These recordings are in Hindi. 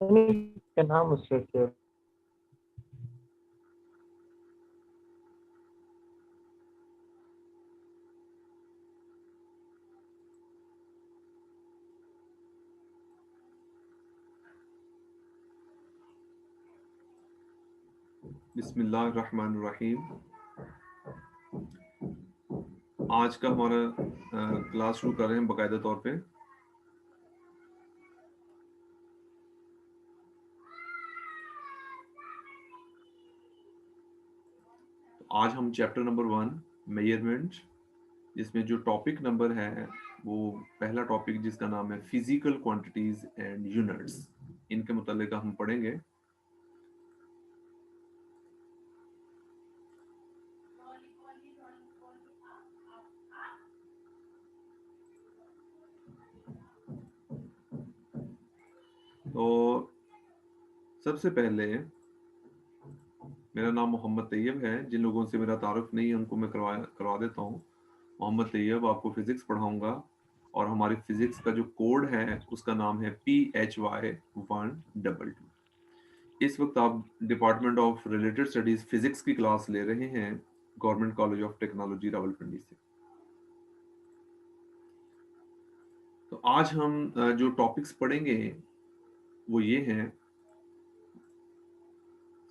can harm structure. बिस्मिल्लाहिर्रहमानिर्रहीम। आज का हमारा क्लास शुरू कर रहे हैं बाकायदा तौर पे। आज हम चैप्टर नंबर 1 मेजरमेंट, जिसमें जो टॉपिक नंबर है वो पहला टॉपिक जिसका नाम है फिजिकल क्वांटिटीज एंड यूनिट्स, इनके मुतालिक हम पढ़ेंगे। तो सबसे पहले मेरा नाम मोहम्मद तैयब है। जिन लोगों से मेरा तारुफ नहीं है उनको मैं करवा देता हूँ। मोहम्मद तैयब आपको फिजिक्स पढ़ाऊंगा और हमारी फिजिक्स का जो कोड है उसका नाम है PHY 122। इस वक्त आप department of related studies physics की क्लास ले रहे हैं government college of technology Rawalpindi से। तो आज हम जो टॉपिक्स पढ़ेंगे वो ये हैं।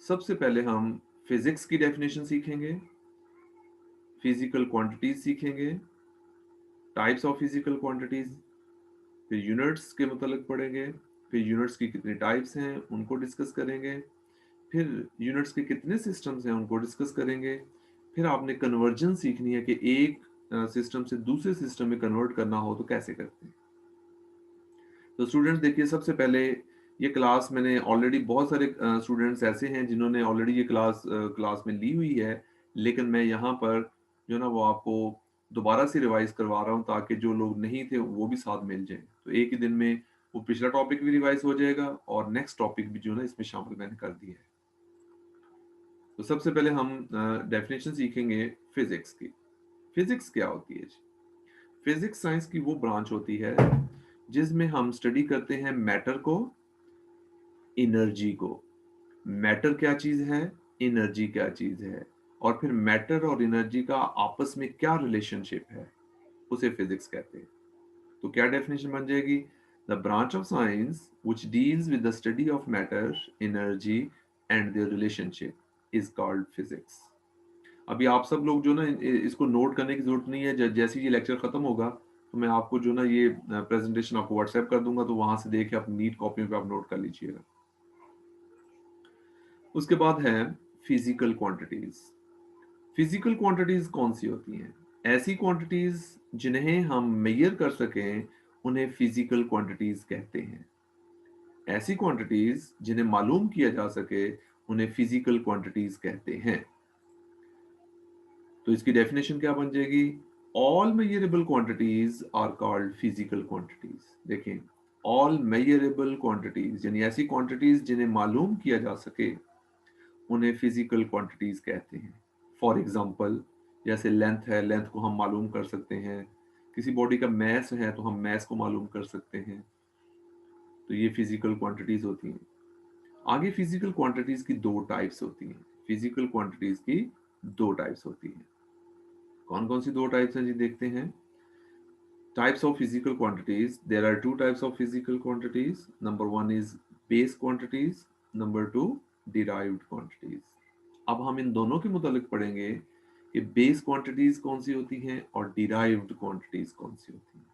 सबसे पहले हम फिजिक्स की डेफिनेशन सीखेंगे, फिजिकल क्वांटिटीज सीखेंगे, टाइप्स ऑफ फिजिकल क्वांटिटीज, फिर यूनिट्स के मतलब पढ़ेंगे, फिर यूनिट्स की कितने टाइप्स हैं उनको डिस्कस करेंगे, फिर यूनिट्स के कितने सिस्टम्स हैं उनको डिस्कस करेंगे। फिर आपने कन्वर्जन सीखनी है कि एक सिस्टम से दूसरे सिस्टम में कन्वर्ट करना हो तो कैसे करते हैं। तो स्टूडेंट्स देखिए, सबसे पहले ये क्लास मैंने ऑलरेडी बहुत सारे स्टूडेंट्स ऐसे हैं जिन्होंने ऑलरेडी ये क्लास में ली हुई है, लेकिन मैं यहाँ पर जो ना वो आपको दोबारा से रिवाइज करवा रहा हूँ ताकि जो लोग नहीं थे वो भी साथ मिल जाएं। तो एक ही दिन में वो पिछला टॉपिक भी रिवाइज हो जाएगा और नेक्स्ट टॉपिक भी जो ना इसमें शामिल मैंने कर दिया है। तो सबसे पहले हम डेफिनेशन सीखेंगे फिजिक्स की। फिजिक्स क्या होती है? फिजिक्स साइंस की वो ब्रांच होती है जिसमें हम स्टडी करते हैं मैटर को, एनर्जी को। मैटर क्या चीज है, एनर्जी क्या चीज है, और फिर मैटर और एनर्जी का आपस में क्या रिलेशनशिप है, उसे फिजिक्स कहते हैं। तो क्या डेफिनेशन बन जाएगी? The branch of science which deals with the study of matter, energy and their relationship is called physics. अभी आप सब लोग जो ना इसको नोट करने की जरूरत नहीं है। जैसे ये लेक्चर खत्म होगा तो मैं आपको जो ना ये प्रेजेंटेशन आपको व्हाट्सएप कर दूंगा, तो वहां से देख के आप नीट कॉपी पे आप नोट कर लीजिएगा। उसके बाद है फिजिकल क्वांटिटीज। फिजिकल क्वांटिटीज कौन सी होती हैं? ऐसी क्वांटिटीज जिन्हें हम मेजर कर सकें उन्हें फिजिकल क्वांटिटीज कहते हैं। ऐसी क्वांटिटीज जिन्हें मालूम किया जा सके उन्हें फिजिकल क्वांटिटीज कहते हैं। तो इसकी डेफिनेशन क्या बन जाएगी? All measurable quantities are called physical quantities. देखें, ऑल मेजरेबल क्वांटिटीज यानी ऐसी क्वांटिटीज जिन्हें मालूम किया जा सके उन्हें फिजिकल क्वांटिटीज कहते हैं। फॉर एग्जांपल, जैसे लेंथ है, लेंथ को हम मालूम कर सकते हैं। किसी बॉडी का मैस है तो हम मैस को मालूम कर सकते हैं। तो ये फिजिकल क्वांटिटीज होती हैं। आगे फिजिकल क्वांटिटीज की दो टाइप्स होती हैं। फिजिकल क्वांटिटीज की दो टाइप्स होती हैं। कौन कौन सी दो टाइप्स हैं जी? देखते हैं। Types of physical quantities. There are two types of physical quantities. Number one is base quantities. Number two, derived quantities. अब हम इन दोनों के मुतालिक पढ़ेंगे कि बेस क्वांटिटीज कौन सी होती हैं और डिराइव्ड क्वांटिटीज कौन सी होती हैं।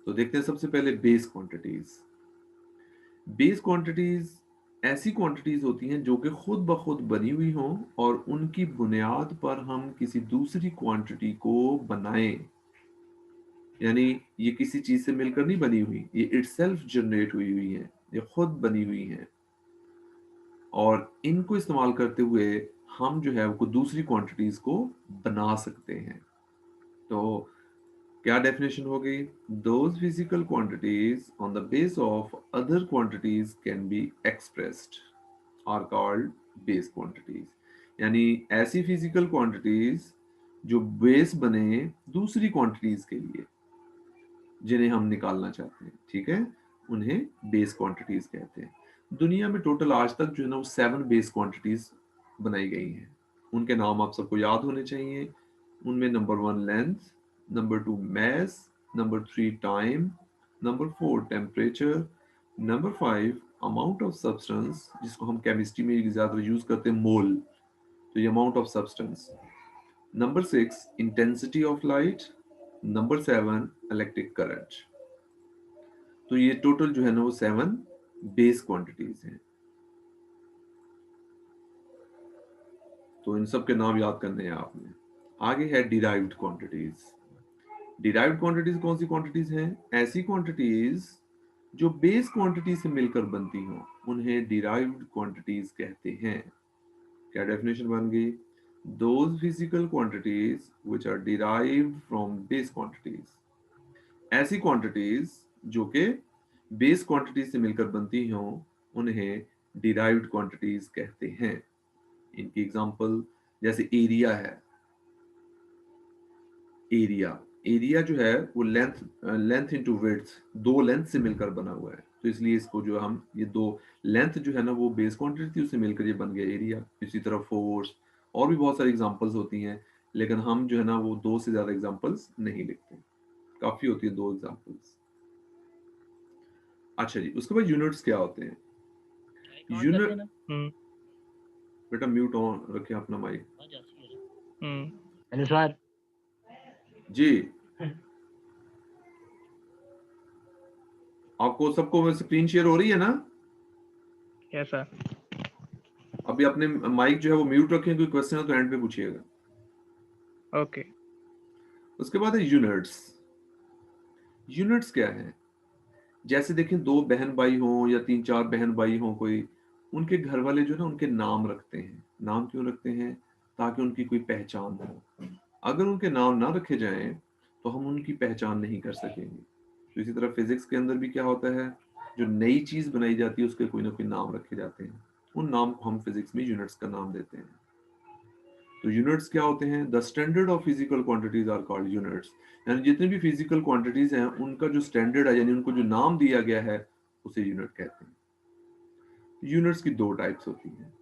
तो देखते हैं सबसे पहले बेस क्वांटिटीज। बेस क्वांटिटीज ऐसी क्वांटिटीज होती हैं जो कि खुद ब खुद बनी हुई हों और उनकी बुनियाद पर हम किसी दूसरी क्वांटिटी को बनाएं। यानी ये किसी चीज से मिलकर नहीं बनी हुई, ये इटसेल्फ जनरेट हुई हुई है, ये खुद बनी हुई है। और इनको इस्तेमाल करते हुए हम जो है वो दूसरी क्वांटिटीज को बना सकते हैं। तो क्या डेफिनेशन हो गई? Those physical quantities on the base of other quantities can be expressed are called base quantities. यानी ऐसी फिजिकल क्वांटिटीज जो बेस बने दूसरी क्वांटिटीज के लिए, जिन्हें हम निकालना चाहते हैं, ठीक है, उन्हें बेस क्वांटिटीज कहते हैं। दुनिया में टोटल आज तक जो है ना वो 7 बेस क्वांटिटीज बनाई गई हैं। उनके नाम आप सबको याद होने चाहिए। उनमें number 1 length, number 2 mass, number 3 time, number 4 temperature, number 5 amount of substance, जिसको हम केमिस्ट्री में ज़्यादा यूज करते हैं मोल, तो ये amount of substance. Number 6 intensity of light, number 7 electric current. तो ये टोटल जो है ना वो 7 बेस क्वांटिटीज हैं। तो इन सब के नाम याद करने हैं आपने। आगे है डिराइव्ड क्वांटिटीज। डिराइव्ड क्वांटिटीज कौन सी क्वांटिटीज हैं? ऐसी क्वांटिटीज जो बेस क्वांटिटी से मिलकर बनती हो, उन्हें डिराइव्ड क्वांटिटीज कहते हैं। क्या डेफिनेशन बन गई? Those physical quantities which are derived from base quantities. ऐसी क्वांटिटीज जो कि बेस क्वांटिटी से मिलकर बनती हो, उन्हें डिराइव्ड क्वांटिटीज कहते हैं। इनकी एग्जांपल जैसे एरिया है। एरिया एरिया जो है वो लेंथ इनटू विड्थ, दो लेंथ से मिलकर बना हुआ है, तो इसलिए इसको जो हम ये दो लेंथ जो है ना वो बेस क्वांटिटी थी, उससे मिलकर ये बन गया एरिया। इसी तरह फोर्स और भी बहुत सारी एग्जांपल्स होती हैं, लेकिन हम जो है ना वो दो से ज्यादा एग्जांपल्स नहीं लिखते, काफी होती है दो एग्जांपल्स। अच्छा जी, उसके बाद यूनिट्स क्या होते हैं? यूनिट, बेटा म्यूट ऑन रखें अपना माइक। Hello sir. जी, आपको सबको स्क्रीन शेयर हो रही है ना? Yes sir. अभी अपने माइक जो है वो म्यूट रखें, कोई क्वेश्चन है तो एंड पे पूछिएगा। ओके। उसके बाद है यूनिट्स। यूनिट्स क्या है? जैसे देखें, दो बहन भाई हो या 3-4 बहन भाई हो कोई, उनके घर वाले जो है ना उनके नाम रखते हैं। नाम क्यों रखते हैं? ताकि उनकी कोई पहचान हो। अगर उनके नाम ना रखे जाएं तो हम उनकी पहचान नहीं कर सकेंगे। तो इसी तरह फिजिक्स के अंदर भी क्या होता है, जो नई चीज बनाई जाती है उसके कोई ना कोई नाम रखे जाते हैं। उन नाम को हम फिजिक्स में यूनिट्स का नाम देते हैं। तो यूनिट्स क्या होते हैं? The standard of physical quantities are called units. यानी जितनी भी फिजिकल क्वांटिटीज हैं उनका जो स्टैंडर्ड है, यानी उनको जो नाम दिया गया है, उसे यूनिट कहते हैं। यूनिट्स की दो टाइप्स होती हैं।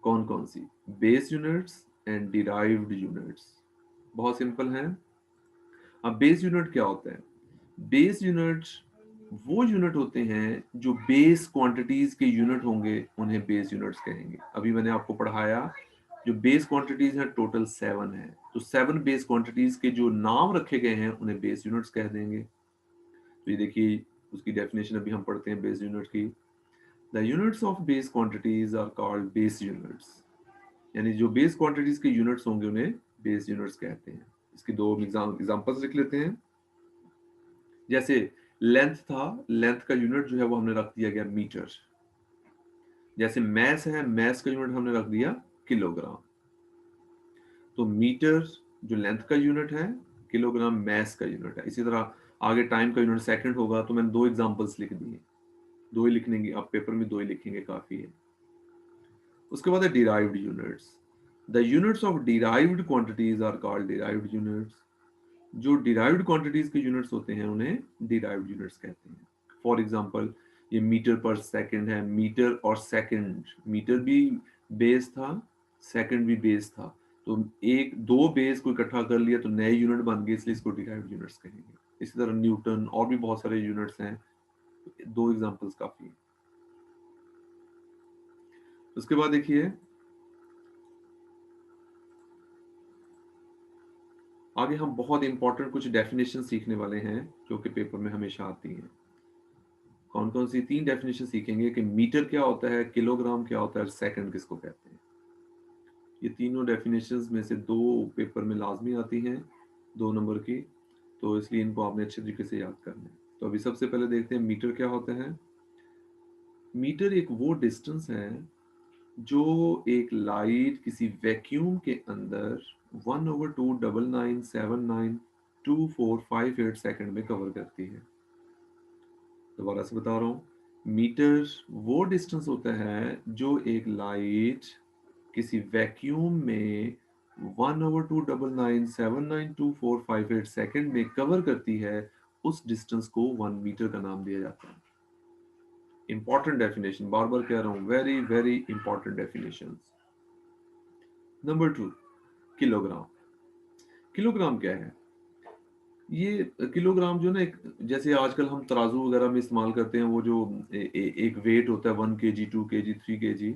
कौन कौन सी? Base units and derived units. बहुत सिंपल है। अब बेस यूनिट क्या होता है? बेस यूनिट वो यूनिट होते हैं जो बेस क्वांटिटीज के यूनिट होंगे, उन्हें बेस यूनिट्स कहेंगे। अभी मैंने आपको पढ़ाया, जो बेस क्वांटिटीज हैं टोटल 7 है, तो 7 बेस क्वांटिटीज के जो नाम रखे गए हैं उन्हें बेस यूनिट्स कह देंगे। तो ये देखिए, उसकी डेफिनेशन अभी हम पढ़ते हैं बेस यूनिट की। The units of base quantities are called base units. यानी जो बेस क्वांटिटीज के यूनिट्स होंगे उन्हें बेस यूनिट्स कहते हैं। इसकी दो एग्जांपल्स लिख लेते हैं। जैसे लेंथ था, लेंथ का यूनिट जो है वो हमने रख दिया गया मीटर। जैसे मैस है, मैस का यूनिट हमने रख दिया किलोग्राम। तो मीटर जो लेंथ का यूनिट है, किलोग्राम मैस का यूनिट है। इसी तरह आगे टाइम का यूनिट सेकंड होगा। तो मैंने दो एग्जांपल्स लिख दिए, दो ही लिखने की, आप पेपर में दो ही लिखेंगे काफी है। उसके बाद है derived units. The units of derived quantities are called derived units. जो डिराइव्ड क्वांटिटीज के यूनिट्स होते हैं उन्हें डिराइव्ड यूनिट्स कहते हैं। फॉर एग्जांपल, ये मीटर पर सेकंड है। मीटर और सेकंड, मीटर भी बेस था, सेकंड भी बेस था, तो एक दो बेस को इकट्ठा कर लिया तो नए यूनिट बन गए, इसलिए इसको डिराइव्ड यूनिट्स कहेंगे। इसी तरह न्यूटन और भी बहुत सारे यूनिट्स हैं। दो एग्जांपल्स काफी है। उसके बाद देखिए, आगे हम बहुत इंपॉर्टेंट कुछ डेफिनेशन सीखने वाले हैं जो कि पेपर में हमेशा आती हैं। कौन कौन सी? 3 डेफिनेशन सीखेंगे कि मीटर क्या होता है, किलोग्राम क्या होता है, और सेकंड किसको कहते हैं। ये तीनों डेफिनेशंस में से दो पेपर में लाजमी आती हैं, 2 नंबर की, तो इसलिए इनको आपने अच्छे तरीके से याद करना है। तो अभी सबसे पहले देखते हैं मीटर क्या होता है। मीटर एक वो डिस्टेंस है जो एक लाइट किसी वैक्यूम के अंदर 1/299792458 सेकंड में कवर करती है। दोबारा से बता रहा हूँ, मीटर वो डिस्टेंस होता है जो एक लाइट किसी वैक्यूम में 1/299792458 सेकंड में कवर करती है। उस डिस्टेंस को 1 मीटर का नाम दिया जाता है। इंपॉर्टेंट डेफिनेशन, बार बार कह रहा हूं, very very important definition. Number 2, kilogram. Kilogram क्या है? ये किलोग्राम जो ना, एक जैसे आजकल हम तराजू वगैरह में इस्तेमाल करते हैं, वो जो एक वेट होता है 1 kg 2 kg 3 kg,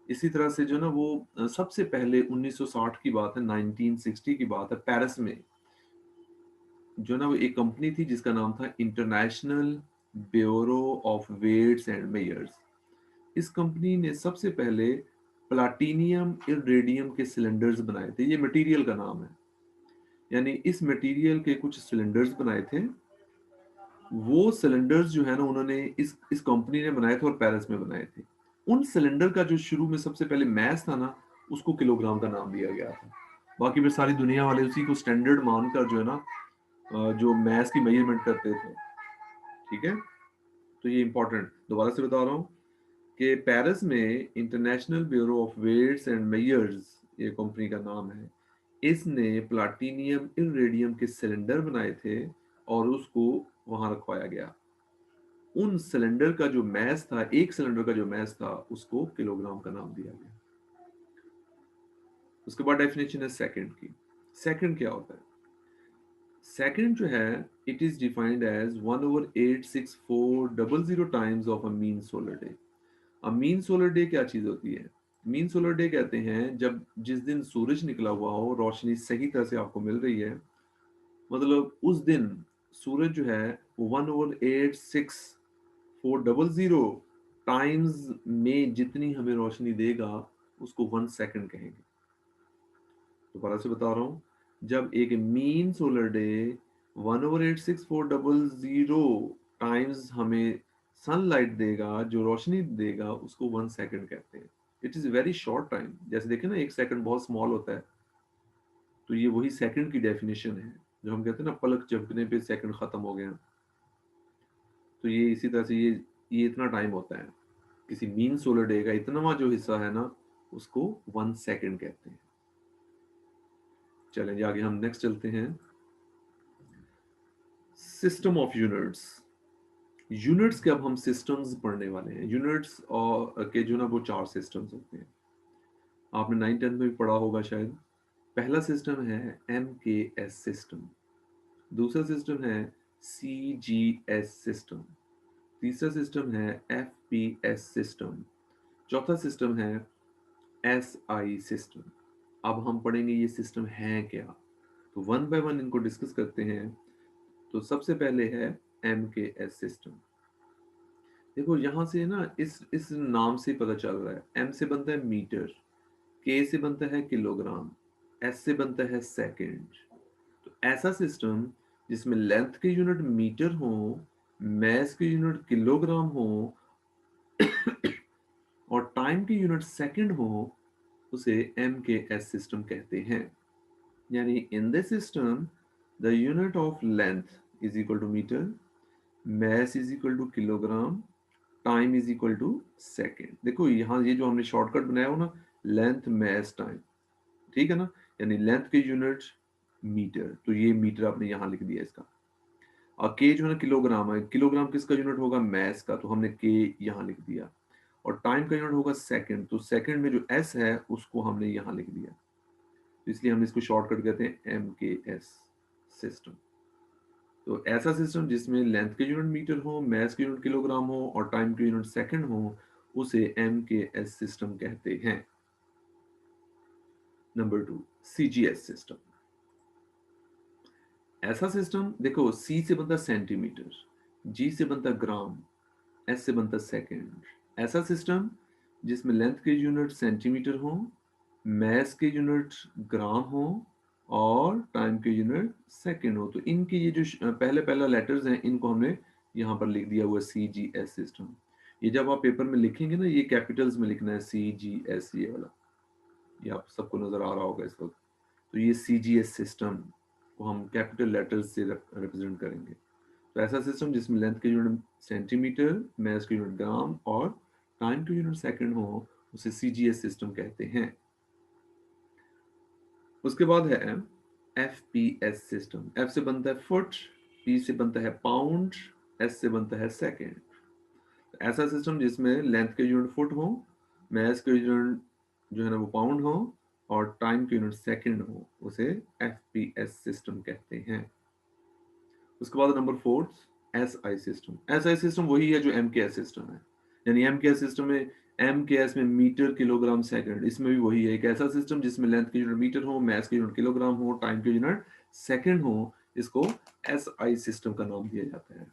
इसी तरह से जो ना वो सबसे पहले 1960 की बात है, 1960 की बात है, पेरिस में जो ना वो एक कंपनी थी जिसका नाम था international bureau of weights and measures. इस कंपनी ने सबसे पहले प्लाटिनियम इरेडियम के सिलेंडर्स बनाए थे। ये मटेरियल का नाम है, यानी इस मटेरियल के कुछ सिलेंडर्स बनाए थे। वो सिलेंडर्स जो है ना, उन्होंने इस कंपनी ने बनाए थे और पेरिस में बनाए थे। उन सिलेंडर का जो शुरू में सबसे पहले मैस था ना, उसको किलोग्राम का नाम दिया गया था। बाकी फिर सारी दुनिया वाले उसी को स्टैंडर्ड मानकर जो है ना, जो मैस की मेजरमेंट करते थे। ठीक है, तो ये इंपॉर्टेंट दोबारा से बता रहा हूँ कि पेरिस में international bureau of weights and measures, ये कंपनी का नाम है, इसने प्लाटिनियम इरेडियम के सिलेंडर बनाए थे और उसको वहां रखवाया गया। उन सिलेंडर का जो मैस था, एक सिलेंडर का जो मैस था, उसको किलोग्राम का नाम दिया गया। उसके बाद डेफिनेशन है सेकंड की। सेकंड क्या होता है? सेकंड जो है, it is defined as 1/86400 times of a mean solar day. अब मीन सोलर डे क्या चीज होती है? मीन सोलर डे कहते हैं जब जिस दिन सूरज निकला हुआ हो, रोशनी सही तरह से आपको मिल रही है, मतलब उस दिन सूरज जो है 1/86400 टाइम्स में जितनी हमें रोशनी देगा, उसको 1 सेकंड कहेंगे। दोबारा से बता रहा हूं, जब एक मीन सोलर डे 1/86400 टाइम्स हमें सनलाइट देगा, जो रोशनी देगा, उसको 1 सेकंड कहते हैं। It is very short time. जैसे देखें ना, 1 सेकंड बहुत स्मॉल होता है, तो ये वही सेकंड की डेफिनेशन है। जो हम कहते हैं ना, पलक झपकने पे सेकंड खत्म हो गया, तो ये इसी तरह से ये इतना टाइम होता है। किसी मीन सोलर डे का इतनावा जो हिस्सा है ना, उसको 1 सेकंड कहते हैं। चलें आगे हम नेक्स्ट चलते हैं। System of units. यूनिट्स के अब हम सिस्टम्स पढ़ने वाले हैं। यूनिट्स और के जो ना वो 4 सिस्टम्स होते हैं। आपने 9th 10th में भी पढ़ा होगा शायद। पहला सिस्टम है MKS सिस्टम, दूसरा सिस्टम है CGS सिस्टम, तीसरा सिस्टम है FPS सिस्टम, चौथा सिस्टम है SI सिस्टम। अब हम पढ़ेंगे ये सिस्टम है क्या, तो वन बाय वन इनको डिस्कस करते हैं। तो सबसे पहले है MKS सिस्टम। देखो यहाँ से ना, इस नाम से पता चल रहा है, M से बनता है मीटर, K से बनता है किलोग्राम, S से बनता है सेकंड। तो ऐसा सिस्टम जिसमें लेंथ के यूनिट मीटर हो, मैस के यूनिट किलोग्राम हो और टाइम की यूनिट सेकंड हो, उसे MKS सिस्टम कहते हैं। यानी in this system the unit of length is equal to metre, mass is equal to kilogram, time is equal to second. देखो यहाँ ये जो हमने शॉर्टकट बनाया हो ना, लेंथ मैस टाइम, ठीक है ना, यानी लेंथ के यूनिट मीटर, तो ये मीटर आपने यहाँ लिख दिया इसका। और के जो है ना किलोग्राम है, किलोग्राम किसका यूनिट होगा? मैस का, तो हमने के यहाँ लिख दिया। और टाइम का यूनिट होगा सेकंड, तो सेकंड में जो एस है उसको हमने यहाँ लिख दिया, तो इसलिए हम इसको शॉर्टकट कहते हैं MKS सिस्टम। तो ऐसा सिस्टम जिसमें लेंथ के यूनिट मीटर हो, मैस के यूनिट किलोग्राम हो और टाइम के यूनिट सेकंड हो, उसे MKS सिस्टम कहते हैं। Number 2, CGS system. ऐसा सिस्टम, देखो C से बनता सेंटीमीटर, G से बनता ग्राम, S से बनता सेकंड। ऐसा सिस्टम जिसमें लेंथ के यूनिट सेंटीमीटर हो, मैस के यूनिट ग्राम हो और टाइम के यूनिट सेकंड हो। तो इनके ये जो पहले पहला लेटर्स हैं, इनको हमने यहाँ पर लिख दिया हुआ CGS सिस्टम। ये जब आप पेपर में लिखेंगे ना, ये कैपिटल्स में लिखना है CGS, ये वाला, ये आप सबको नजर आ रहा होगा इस वक्त। तो ये CGS सिस्टम को हम कैपिटल लेटर्स से रिप्रेजेंट करेंगे। तो ऐसा सिस्टम जिसमें लेंथ के यूनिट सेंटीमीटर, मैस के यूनिट ग्राम और टाइम के यूनिट सेकंड हो, उसे CGS सिस्टम कहते हैं। उसके बाद है FPS सिस्टम। F से बनता है फुट, P से बनता है पाउंड, S से बनता है सेकंड। ऐसा सिस्टम जिसमें लेंथ के यूनिट फुट हो, मैस के यूनिट जो है ना वो पाउंड हो, और टाइम के यूनिट सेकंड हो, उसे एफपीएस सिस्टम कहते हैं। उसके बाद number 4 SI system. SI system वही है जो एमकेएस सिस्टम है, यानी एमकेएस सिस्टम में एमकेएस में मीटर किलोग्राम सेकंड, इसमें भी वही है, एक ऐसा सिस्टम जिसमें लेंथ के यूनिट मीटर हो, मैस के यूनिट किलोग्राम हो, टाइम के यूनिट सेकंड हो, इसको एसआई सिस्टम का नाम दिया जाता है।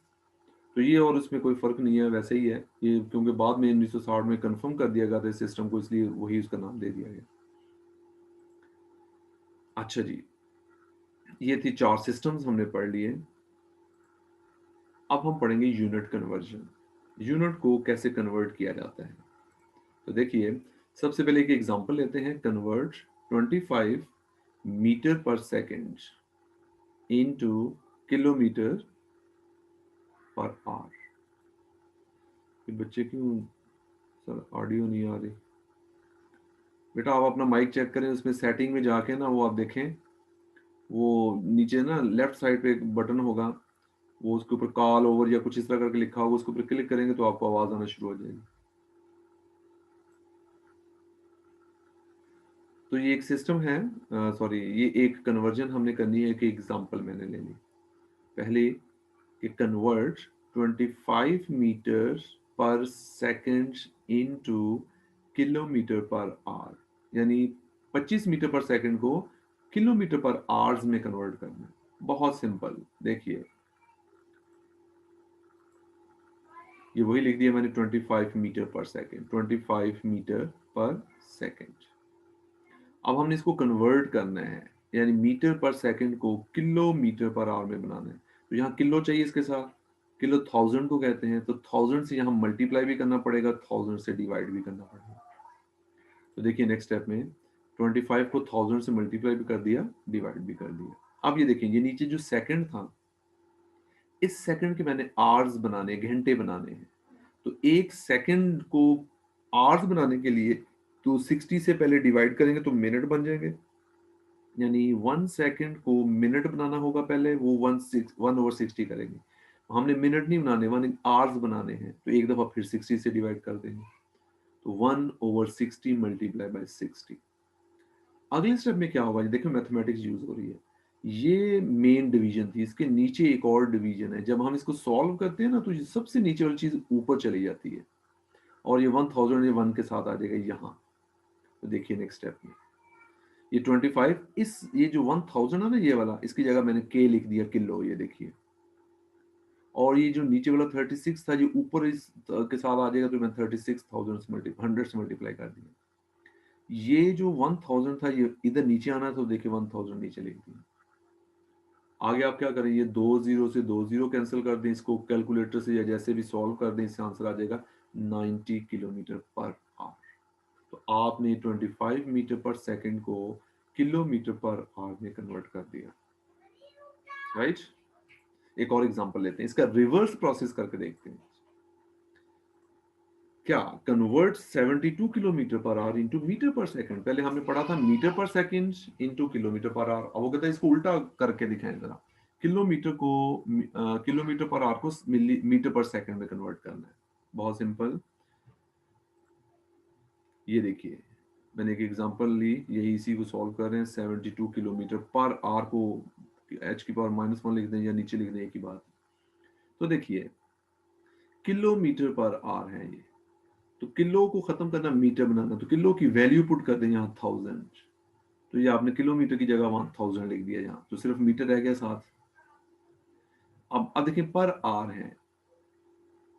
तो ये और उसमें कोई फर्क नहीं है, वैसे ही है ये, क्योंकि बाद में 1960 में कंफर्म कर दिया गया था सिस्टम को, इसलिए वही उसका नाम दे दिया गया। अच्छा जी, ये थी 4 सिस्टम्स हमने पढ़ लिए। अब हम पढ़ेंगे यूनिट कन्वर्जन, यूनिट को कैसे कन्वर्ट किया जाता है। तो देखिए, सबसे पहले एक एग्जांपल लेते हैं, convert 25 metre per second into kilometre per our. बच्चे क्यों सर ऑडियो नहीं आ रही? बेटा आप अपना माइक चेक करें, उसमें सेटिंग में जाके ना वो आप देखें, वो नीचे ना लेफ्ट साइड पे एक बटन होगा, वो उसके ऊपर कॉल ओवर या कुछ इस तरह करके लिखा होगा, उसके ऊपर क्लिक करेंगे तो आपको आवाज आना शुरू हो जाएगी। तो ये एक सिस्टम है, सॉरी ये एक कन्वर्जन हमने करनी है, एक एग्जांपल मैंने ले ली। पहले कि convert 25 metre per second into kilometre per our, यानी 25 मीटर पर सेकंड को किलोमीटर पर आवर्स में कन्वर्ट करना है। बहुत सिंपल, देखिए ये वही लिख दिया मैंने, 25 metre per second, 25 metre per second. अब हमने इसको कन्वर्ट करना है, यानी मीटर पर सेकंड को किलोमीटर पर आवर में बनाना है। तो यहाँ किलो चाहिए इसके साथ, किलो 1000 को कहते हैं, तो 1000 से यहाँ मल्टीप्लाई भी करना पड़ेगा, 1000 से डिवाइड भी करना पड़ेगा। तो देखिए नेक्स्ट स्टेप में 25 को 1000 से मल्टीप्लाई भी कर दिया, डिवाइड भी कर दिया। अब ये देखिए, ये नीचे जो सेकंड था, इस सेकंड के मैंने आवर्स बनाने, घंटे बनाने हैं। तो एक सेकंड को आवर्स बनाने के लिए तो 60 से पहले डिवाइड करेंगे तो मिनट बन जाएंगे, यानी 1 सेकंड को मिनट बनाना होगा पहले, वो 1/60 करेंगे। हमने मिनट नहीं बनाने, 1 आवर्स बनाने हैं, तो एक दफा फिर 60 से डिवाइड कर देंगे, तो 1/60 मल्टीप्लाई बाय 60। अगले स्टेप में क्या होगा, देखो मैथमेटिक्स यूज हो रही है, ये मेन डिवीजन थी, इसके नीचे एक और डिवीजन है। जब हम इसको सॉल्व करते हैं ना, तो ये सबसे नीचे वाली चीज ऊपर चली जाती है, और ये 1000 ये 1 के साथ आ जाएगा यहाँ। तो देखिए नेक्स्ट स्टेप में ये 25, इस ये जो 1000 है ना ये वाला, इसकी जगह मैंने के लिख दिया किलो, ये देखिए। और ये जो नीचे वाला 36 था, ये ऊपर इस के साथ आ जाएगा, तो मैं 36,000 से 100 से मल्टीप्लाई कर दिया। ये जो 1000 था, ये इधर नीचे आना, तो देखिए 1000 नीचे लिख दिया। आगे आप क्या करें, ये 2 0 से 2 0 कैंसिल कर दें, इसको कैलकुलेटर से या जैसे भी सॉल्व कर दें, इससे आंसर आ जाएगा 90 किलोमीटर पर आवर। तो आपने 25 मीटर पर सेकंड को किलोमीटर पर आवर में कन्वर्ट कर दिया, राइट। एक और एग्जांपल लेते हैं, इसका रिवर्स प्रोसेस करके देखते हैं। क्या convert 72 kilometre per hour into metre per second. पहले हमने पढ़ा था metre per second into kilometre per hour, अब वो कहता है इसको उल्टा करके दिखाएं जरा, किलोमीटर को किलोमीटर पर आवर को मीटर पर सेकंड में कन्वर्ट करना है। बहुत सिंपल, ये देखिए मैंने एक एग्जांपल ली, यही इसी को सॉल्व कर रहे हैं। 72 किलोमीटर पर आवर को h की पावर -1 लिख दें या नीचे लिख दें, एक ही बात। तो देखिए किलोमीटर पर आवर है ये, तो किलो को खत्म करना, मीटर बनाना, तो किलो की वैल्यू पुट कर दें यहाँ 1000, तो ये आपने किलोमीटर की जगह वहां 1000 लिख दिया, यहाँ तो सिर्फ मीटर रह गया साथ। अब देखिए पर आवर है,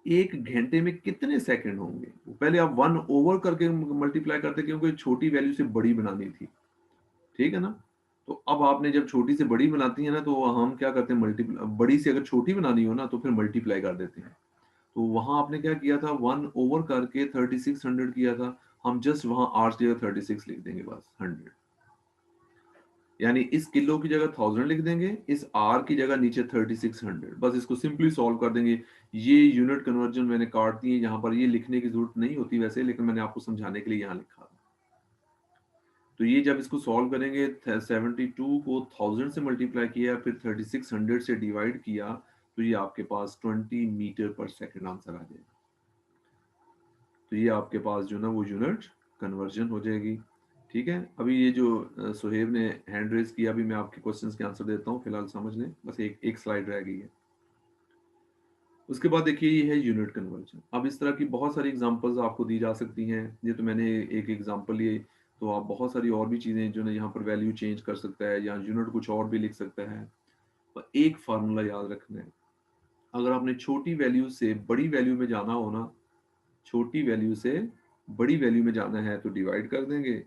एक घंटे में कितने सेकंड होंगे, पहले आप 1 ओवर करके मल्टीप्लाई करते, क्योंकि छोटी वैल्यू से बड़ी बनानी थी, ठीक है ना। तो अब आपने जब छोटी से बड़ी बनाती है ना, तो हम क्या करते हैं, मल्टीप्लाई, बड़ी से अगर छोटी बनानी हो ना तो फिर मल्टीप्लाई कर देते हैं। तो वहां आपने क्या किया था, 1 ओवर करके 3600 किया था, हम जस्ट वहां आर की जगह 36 लिख देंगे, बस 100, यानी इस किलो की जगह 1000 लिख देंगे, इस आर की जगह नीचे 3600, बस इसको सिंपली सॉल्व कर देंगे। ये यूनिट कन्वर्जन मैंने काट दी है, यहाँ पर ये लिखने की जरूरत नहीं होती वैसे, लेकिन मैंने आपको समझाने के लिए यहाँ लिखा था। तो ये जब इसको सॉल्व करेंगे, 72 को 1000 से मल्टीप्लाई किया, फिर 3600 से डिवाइड किया, तो ये आपके पास 20 मीटर पर सेकंड आंसर आ जाएगा। तो ये आपके पास जो ना वो यूनिट कन्वर्जन हो जाएगी। ठीक है, अभी ये जो सुहेब ने हैंड रेज किया, अभी मैं आपके क्वेश्चंस के आंसर देता हूँ, फिलहाल समझ लें, बस एक स्लाइड रह गई है। उसके बाद देखिए ये है यूनिट कन्वर्जन। अब इस तरह की बहुत सारी एग्जांपल्स आपको दी जा सकती हैं, ये तो मैंने एक एग्जांपल लिए, तो आप बहुत सारी और भी चीजें जो ना यहाँ पर वैल्यू चेंज कर सकता है या यूनिट कुछ और भी लिख सकता है। पर एक फार्मूला याद रखना है, अगर आपने छोटी वैल्यू से बड़ी वैल्यू में जाना हो ना, छोटी वैल्यू से बड़ी वैल्यू में जाना है तो डिवाइड कर देंगे,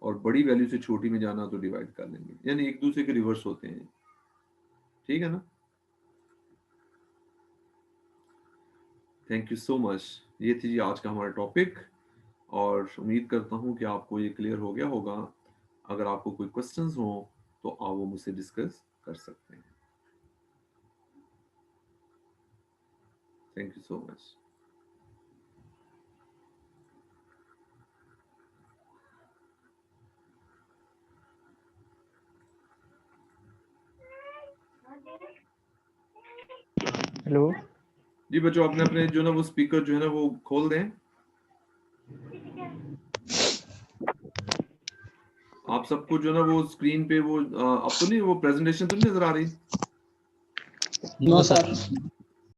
और बड़ी वैल्यू से छोटी में जाना तो डिवाइड कर लेंगे, यानी एक दूसरे के रिवर्स होते हैं। ठीक है ना? Thank you so much. ये थी जी आज का हमारा टॉपिक, और उम्मीद करता हूँ कि आपको ये क्लियर हो गया होगा। अगर आपको कोई क्वेश्चंस हो तो आप वो मुझसे डिस्कस कर सकते हैं। Thank you so much. Hello. जी बच्चों, अपने अपने जो ना वो स्पीकर जो है ना वो खोल दें। आप सबको जो ना वो स्क्रीन पे वो अब तो नहीं, वो प्रेजेंटेशन तो नहीं नजर आ रही? No sir.